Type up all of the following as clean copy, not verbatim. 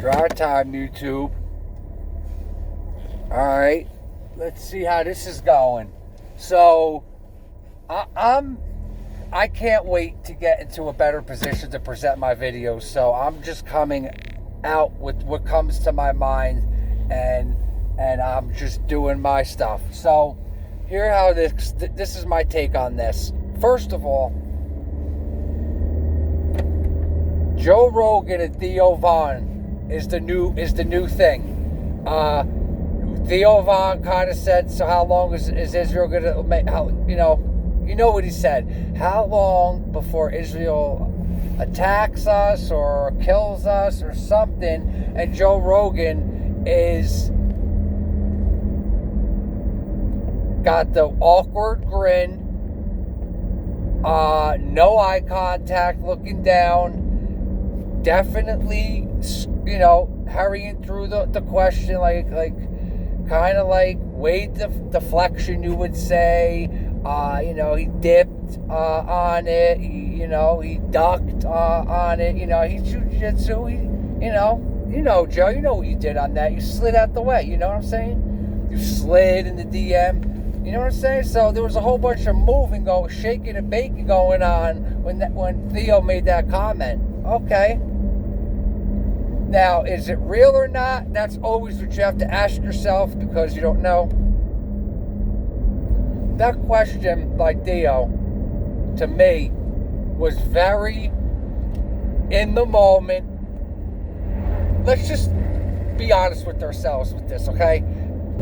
Dry time, YouTube. Alright, let's see how this is going. So, I can't wait to get into a better position to present my videos. So I'm just coming out with what comes to my mind, and I'm just doing my stuff. So here how this is my take on this. First of all, Joe Rogan and Theo is the new thing. Theo kind of said, so how long is Israel going to make, you know what he said. How long before Israel attacks us or kills us or something? And Joe Rogan is got the awkward grin, no eye contact, looking down, definitely, hurrying through the question, like kind of like weight deflection, you would say. He dipped on it. He ducked on it. He's jiu-jitsu. Joe, you know what you did on that. You slid out the way. You know what I'm saying? You slid in the DM. You know what I'm saying? So there was a whole bunch of moving, shaking and baking going on when Theo made that comment. Okay. Now, is it real or not? That's always what you have to ask yourself, because you don't know. That question by Theo, to me, was very in the moment. Let's just be honest with ourselves with this, okay?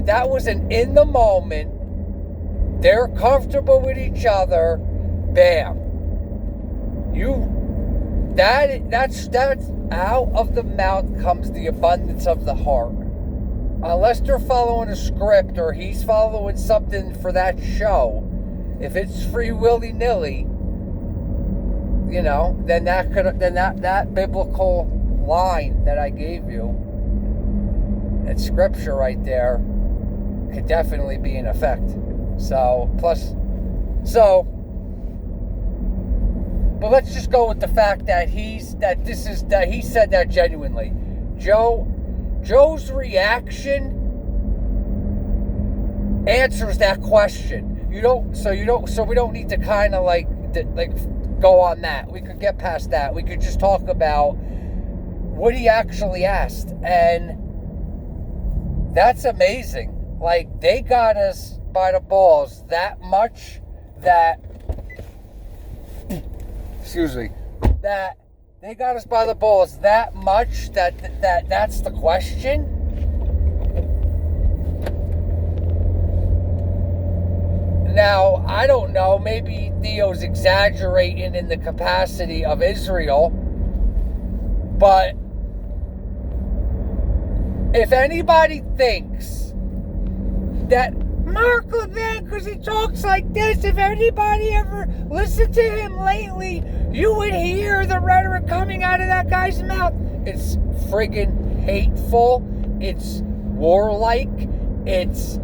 That was an in the moment. They're comfortable with each other. Bam. That's out of the mouth comes the abundance of the heart. Unless they're following a script or he's following something for that show, if it's free willy-nilly, then that biblical line that I gave you, that scripture right there, could definitely be in effect. But let's just go with the fact that he said that genuinely. Joe's reaction answers that question. So we don't need to kind of like go on that. We could get past that. We could just talk about what he actually asked, and that's amazing. Like, they got us by the balls that much that they got us by the balls that much that's the question. Now, I don't know, maybe Theo's exaggerating in the capacity of Israel, but if anybody thinks that Mark Levin, because he talks like this, if anybody ever listened to him lately, you would hear the rhetoric coming out of that guy's mouth. It's friggin' hateful. It's warlike. It's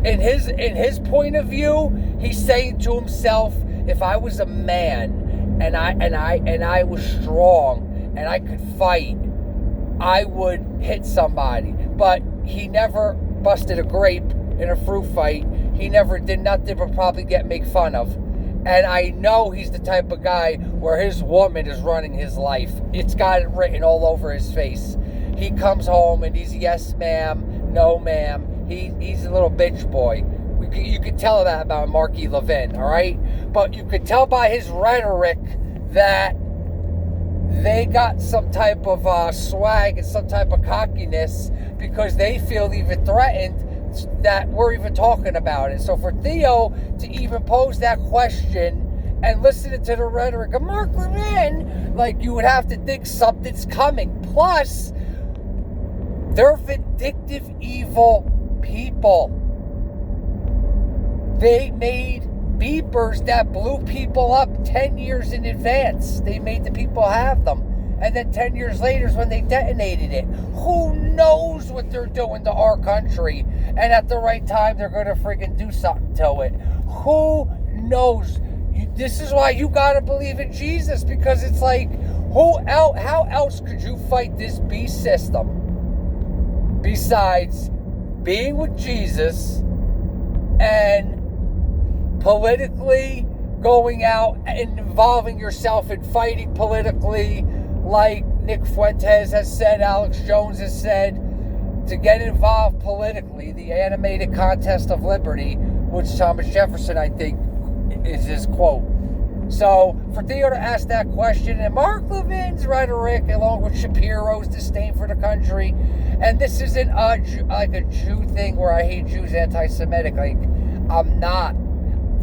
in his point of view, he's saying to himself, if I was a man and I was strong and I could fight, I would hit somebody. But he never busted a grape in a fruit fight. He never did nothing but probably make fun of. And I know he's the type of guy where his woman is running his life. It's got it written all over his face. He comes home and he's yes ma'am, no ma'am. He's a little bitch boy. You could tell that about Marky Levin, all right? But you could tell by his rhetoric that they got some type of swag and some type of cockiness, because they feel even threatened that we're even talking about it. So for Theo to even pose that question and listen to the rhetoric of Mark Levin, like, you would have to think something's coming. Plus, they're vindictive, evil people. They made beepers that blew people up 10 years in advance. They made the people have them. And then 10 years later is when they detonated it. Who knows what they're doing to our country? And at the right time, they're going to friggin' do something to it. Who knows? This is why you got to believe in Jesus, because it's like, How else could you fight this beast system besides being with Jesus and politically going out and involving yourself in fighting politically, like Nick Fuentes has said, Alex Jones has said, to get involved politically, the animated contest of liberty, which Thomas Jefferson, I think, is his quote. So, for Theo to ask that question, and Mark Levin's rhetoric, along with Shapiro's disdain for the country, and this isn't a Jew thing where I hate Jews, anti-Semitic, like, I'm not.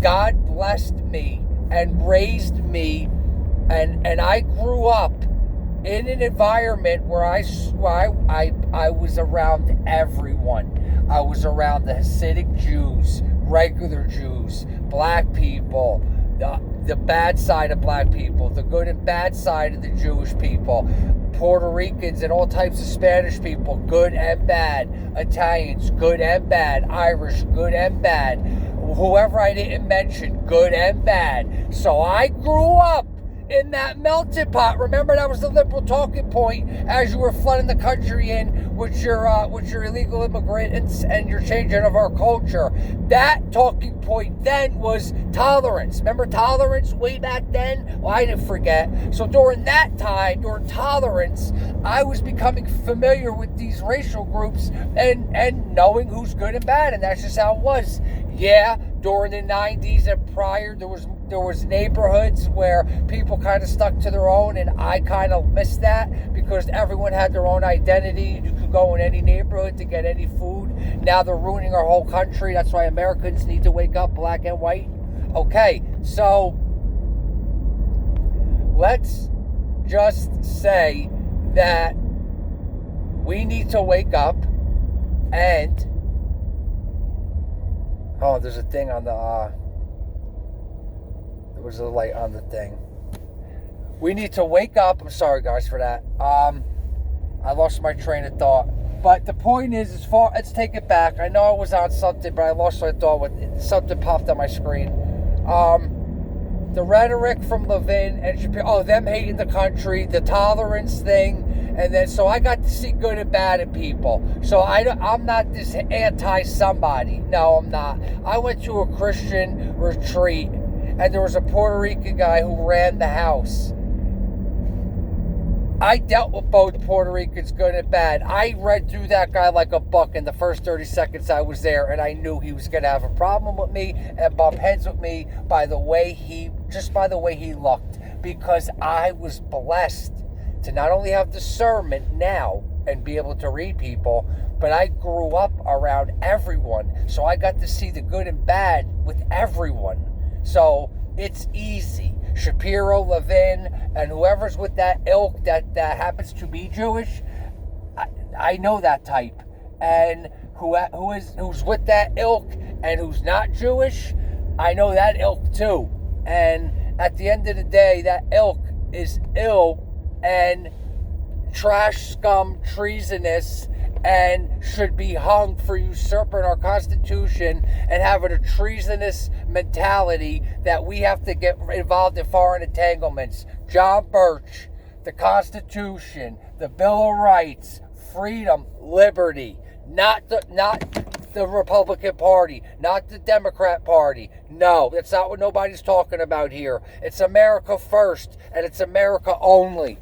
God blessed me and raised me, and I grew up in an environment where I was around everyone. I was around the Hasidic Jews, regular Jews, black people, the bad side of black people, the good and bad side of the Jewish people, Puerto Ricans and all types of Spanish people, good and bad, Italians, good and bad, Irish, good and bad, whoever I didn't mention, good and bad. So I grew up in that melting pot. Remember, that was the liberal talking point as you were flooding the country in with your illegal immigrants and your changing of our culture. That talking point then was tolerance. Remember tolerance way back then? Well, I didn't forget. So during that time, during tolerance, I was becoming familiar with these racial groups and knowing who's good and bad, and that's just how it was. Yeah, during the 90s and prior, there was neighborhoods where people kind of stuck to their own, and I kind of missed that because everyone had their own identity. You could go in any neighborhood to get any food. Now they're ruining our whole country. That's why Americans need to wake up, black and white. Okay, so let's just say that we need to wake up and... Oh, there's a thing on the... There was a light on the thing. We need to wake up. I'm sorry, guys, for that. I lost my train of thought. But the point is, let's take it back. I know I was on something, but I lost my thought when something popped on my screen. The rhetoric from Levin and Shapiro, them hating the country, the tolerance thing, and then so I got to see good and bad in people. So I'm not this anti-somebody. No, I'm not. I went to a Christian retreat, and there was a Puerto Rican guy who ran the house. I dealt with both Puerto Ricans, good and bad. I read through that guy like a book in the first 30 seconds I was there, and I knew he was going to have a problem with me and bump heads with me by the way he looked, because I was blessed to not only have discernment now and be able to read people, but I grew up around everyone, so I got to see the good and bad with everyone. So it's easy. Shapiro, Levin, and whoever's with that ilk that happens to be Jewish, I know that type. And who's with that ilk and who's not Jewish, I know that ilk too. And at the end of the day, that ilk is ill and trash scum, treasonous, and should be hung for usurping our Constitution and having a treasonous mentality that we have to get involved in foreign entanglements. John Birch, the Constitution, the Bill of Rights, freedom, liberty, not the Republican Party, not the Democrat Party. No, that's not what nobody's talking about here. It's America first, and it's America only.